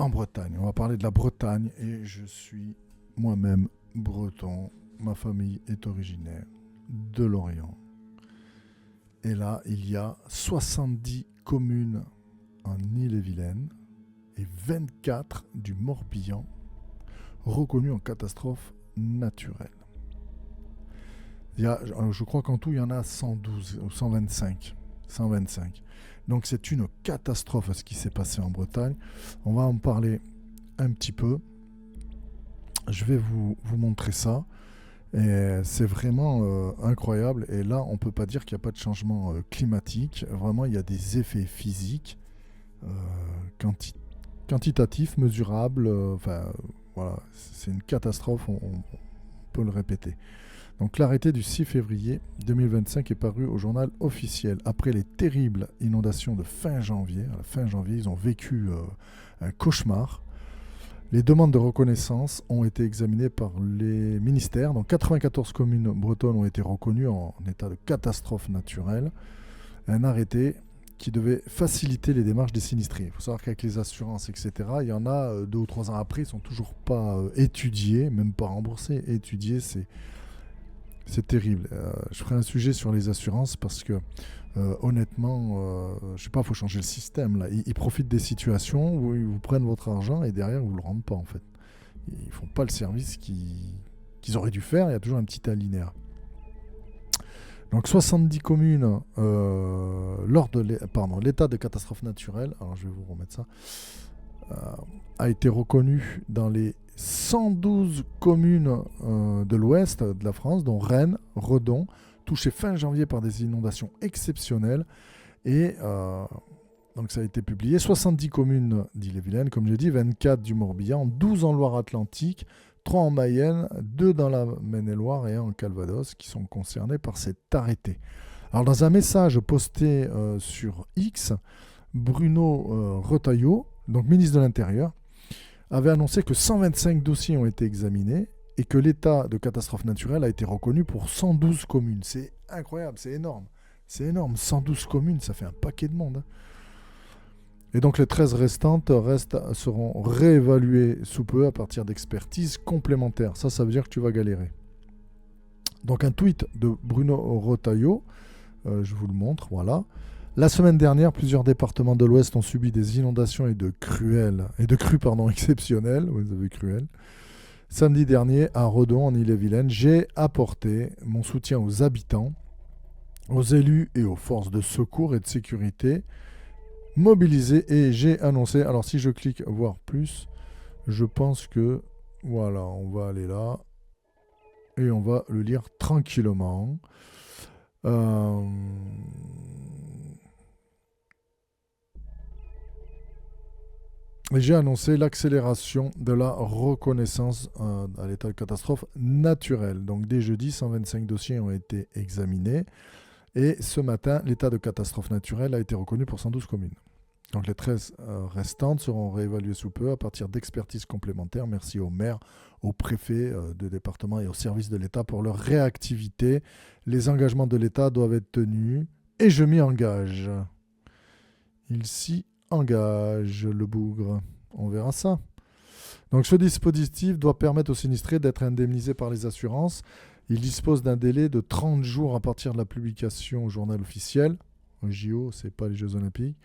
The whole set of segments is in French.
en Bretagne. On va parler de la Bretagne et je suis moi-même breton. Ma famille est originaire de l'Orient. Et là, il y a 70 communes en Ille-et-Vilaine et 24 du Morbihan reconnues en catastrophe naturelle. Je crois qu'en tout, il y en a 112 ou 125. 125. Donc c'est une catastrophe ce qui s'est passé en Bretagne. On va en parler un petit peu. Je vais vous montrer ça. Et c'est vraiment incroyable. Et là, on ne peut pas dire qu'il n'y a pas de changement climatique. Vraiment, il y a des effets physiques, euh, quantitatifs, mesurables. Voilà, c'est une catastrophe, on peut le répéter. Donc l'arrêté du 6 février 2025 est paru au journal officiel. Après les terribles inondations de fin janvier, à la fin janvier, ils ont vécu un cauchemar. Les demandes de reconnaissance ont été examinées par les ministères. Donc 94 communes bretonnes ont été reconnues en état de catastrophe naturelle. Un arrêté qui devait faciliter les démarches des sinistrés. Il faut savoir qu'avec les assurances, etc., il y en a 2 ou 3 ans après, ils ne sont toujours pas étudiés, même pas remboursés. Étudiés, c'est terrible. Je ferai un sujet sur les assurances parce que honnêtement, je sais pas, il faut changer le système. Là. Ils profitent des situations où ils vous prennent votre argent et derrière, ils ne vous le rendent pas en fait. Ils font pas le service qu'ils auraient dû faire. Il y a toujours un petit alinéa. Donc 70 communes lors de l'état de catastrophe naturelle, alors je vais vous remettre ça, a été reconnu dans les 112 communes de l'ouest de la France, dont Rennes, Redon, touchées fin janvier par des inondations exceptionnelles. Et donc ça a été publié. 70 communes d'Ille-et-Vilaine, comme j'ai dit, 24 du Morbihan, 12 en Loire-Atlantique, 3 en Mayenne, 2 dans la Maine-et-Loire et 1 en Calvados qui sont concernés par cet arrêté. Alors dans un message posté sur X, Bruno Retailleau, donc ministre de l'Intérieur, avait annoncé que 125 dossiers ont été examinés et que l'état de catastrophe naturelle a été reconnu pour 112 communes. C'est incroyable, c'est énorme. C'est énorme, 112 communes, ça fait un paquet de monde. Et donc les 13 restantes seront réévaluées sous peu à partir d'expertises complémentaires. Ça veut dire que tu vas galérer. Donc un tweet de Bruno Retailleau, je vous le montre, voilà. La semaine dernière, plusieurs départements de l'Ouest ont subi des inondations et de crues exceptionnelles. Vous avez cruelles. Samedi dernier, à Redon, en Ille-et-Vilaine, j'ai apporté mon soutien aux habitants, aux élus et aux forces de secours et de sécurité mobilisées et j'ai annoncé. Alors si je clique voir plus, je pense que voilà, on va aller là et on va le lire tranquillement. J'ai annoncé l'accélération de la reconnaissance à l'état de catastrophe naturelle. Donc dès jeudi, 125 dossiers ont été examinés. Et ce matin, l'état de catastrophe naturelle a été reconnu pour 112 communes. Donc les 13 restantes seront réévaluées sous peu à partir d'expertises complémentaires. Merci aux maires, aux préfets de département et aux services de l'État pour leur réactivité. Les engagements de l'État doivent être tenus et je m'y engage. Il s'y engage, le bougre. On verra ça. Donc ce dispositif doit permettre aux sinistrés d'être indemnisés par les assurances. Il dispose d'un délai de 30 jours à partir de la publication au journal officiel. Au JO, c'est pas les Jeux Olympiques.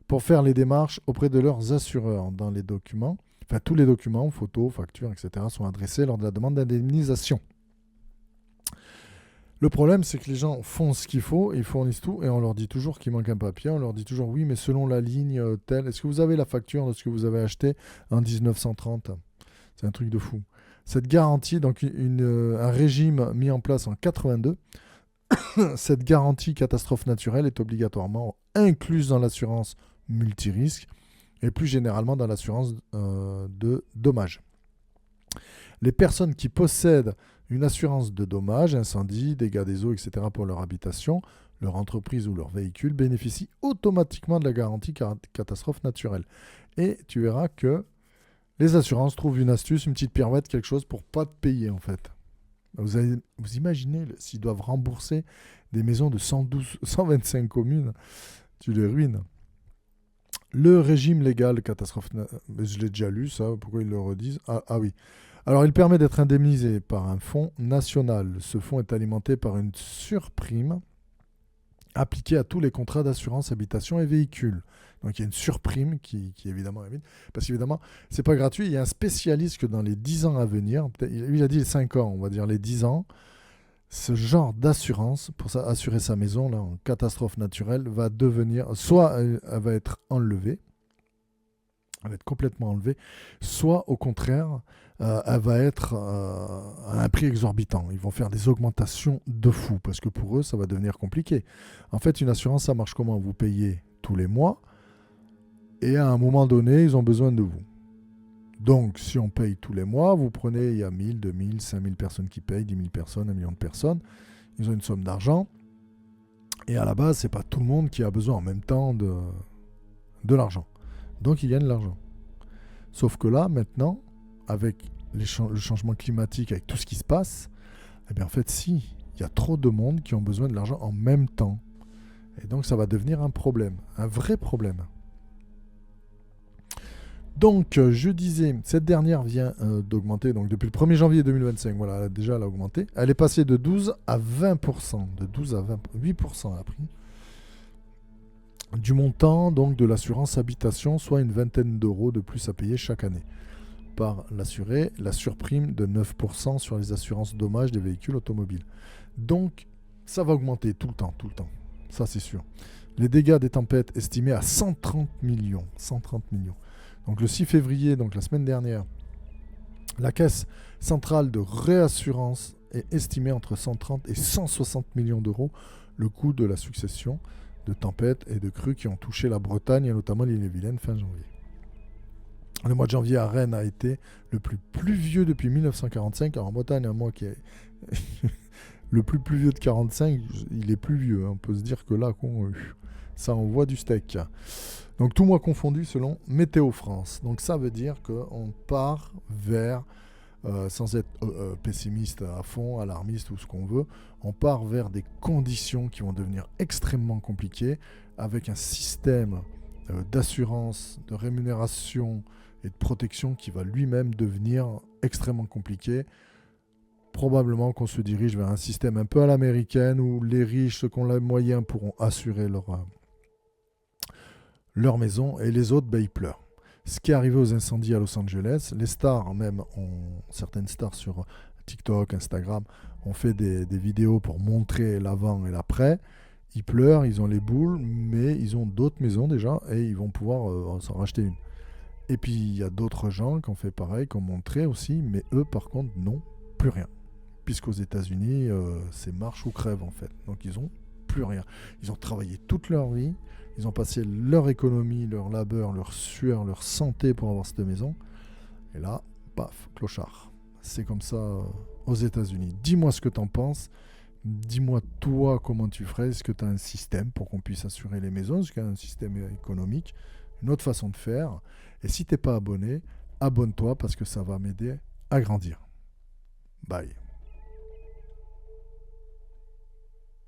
Pour faire les démarches auprès de leurs assureurs dans les documents. Enfin, tous les documents, photos, factures, etc. sont adressés lors de la demande d'indemnisation. Le problème, c'est que les gens font ce qu'il faut, ils fournissent tout, et on leur dit toujours qu'il manque un papier. On leur dit toujours, oui, mais selon la ligne telle, est-ce que vous avez la facture de ce que vous avez acheté en 1930 ? C'est un truc de fou. Cette garantie, donc un régime mis en place en 82, cette garantie catastrophe naturelle est obligatoirement incluse dans l'assurance multirisque et plus généralement dans l'assurance de dommages. Les personnes qui possèdent une assurance de dommages, incendie, dégâts des eaux, etc. pour leur habitation, leur entreprise ou leur véhicule bénéficient automatiquement de la garantie catastrophe naturelle. Et tu verras que les assurances trouvent une astuce, une petite pirouette, quelque chose pour pas te payer en fait. Vous imaginez s'ils doivent rembourser des maisons de 125 communes, tu les ruines. Le régime légal catastrophe, je l'ai déjà lu ça, pourquoi ils le redisent? Oui. Alors il permet d'être indemnisé par un fonds national. Ce fonds est alimenté par une surprime appliquée à tous les contrats d'assurance habitation et véhicules. Donc il y a une surprime qui évidemment est mise. Parce qu'évidemment, c'est pas gratuit. Il y a un spécialiste que dans les 10 ans à venir, lui il a dit les 5 ans, on va dire les 10 ans, ce genre d'assurance, pour assurer sa maison là, en catastrophe naturelle, va devenir, soit elle va être enlevée, elle va être complètement enlevée, soit au contraire, elle va être à un prix exorbitant. Ils vont faire des augmentations de fou, parce que pour eux, ça va devenir compliqué. En fait, une assurance, ça marche comment? Vous payez tous les mois, et à un moment donné, ils ont besoin de vous. Donc, si on paye tous les mois, vous prenez, il y a 1000, 2000, 5000 personnes qui payent, 10 000 personnes, 1 million de personnes. Ils ont une somme d'argent. Et à la base, c'est pas tout le monde qui a besoin en même temps de l'argent. Donc, ils gagnent de l'argent. Sauf que là, maintenant, avec le changement climatique, avec tout ce qui se passe, eh bien, en fait, si, il y a trop de monde qui ont besoin de l'argent en même temps. Et donc, ça va devenir un problème, un vrai problème. Donc, je disais, cette dernière vient d'augmenter. Donc, depuis le 1er janvier 2025, voilà, déjà, elle a augmenté. Elle est passée de 12 à 20%. De 12 à 8%, elle a pris. Du montant, donc, de l'assurance habitation, soit une vingtaine d'euros de plus à payer chaque année par l'assuré. La surprime de 9% sur les assurances dommages des véhicules automobiles. Donc, ça va augmenter tout le temps. Ça, c'est sûr. Les dégâts des tempêtes estimés à 130 millions. 130 millions. Donc le 6 février, donc la semaine dernière, la Caisse centrale de réassurance est estimée entre 130 et 160 millions d'euros le coût de la succession de tempêtes et de crues qui ont touché la Bretagne et notamment l'Île-et-Vilaine fin janvier. Le mois de janvier à Rennes a été le plus pluvieux depuis 1945. Alors en Bretagne, un mois qui est le plus pluvieux de 45, il est pluvieux. On peut se dire que là, ça envoie du steak. Donc tout mois confondu selon Météo France. Donc ça veut dire qu'on part vers, sans être pessimiste à fond, alarmiste ou ce qu'on veut, on part vers des conditions qui vont devenir extrêmement compliquées avec un système d'assurance, de rémunération et de protection qui va lui-même devenir extrêmement compliqué. Probablement qu'on se dirige vers un système un peu à l'américaine où les riches, ceux qui ont les moyens, pourront assurer leur maison et les autres, ils pleurent. Ce qui est arrivé aux incendies à Los Angeles, les stars, même certaines stars sur TikTok, Instagram, ont fait des vidéos pour montrer l'avant et l'après. Ils pleurent, ils ont les boules, mais ils ont d'autres maisons déjà et ils vont pouvoir s'en racheter une. Et puis il y a d'autres gens qui ont fait pareil, qui ont montré aussi, mais eux par contre non, plus rien. Puisqu'aux États-Unis, c'est marche ou crève en fait. Donc ils n'ont plus rien. Ils ont travaillé toute leur vie. Ils ont passé leur économie, leur labeur, leur sueur, leur santé pour avoir cette maison. Et là, paf, clochard. C'est comme ça aux États-Unis. Dis-moi ce que tu en penses. Dis-moi toi comment tu ferais. Est-ce que tu as un système pour qu'on puisse assurer les maisons? Est-ce qu'il y a un système économique? Une autre façon de faire. Et si tu n'es pas abonné, abonne-toi parce que ça va m'aider à grandir. Bye.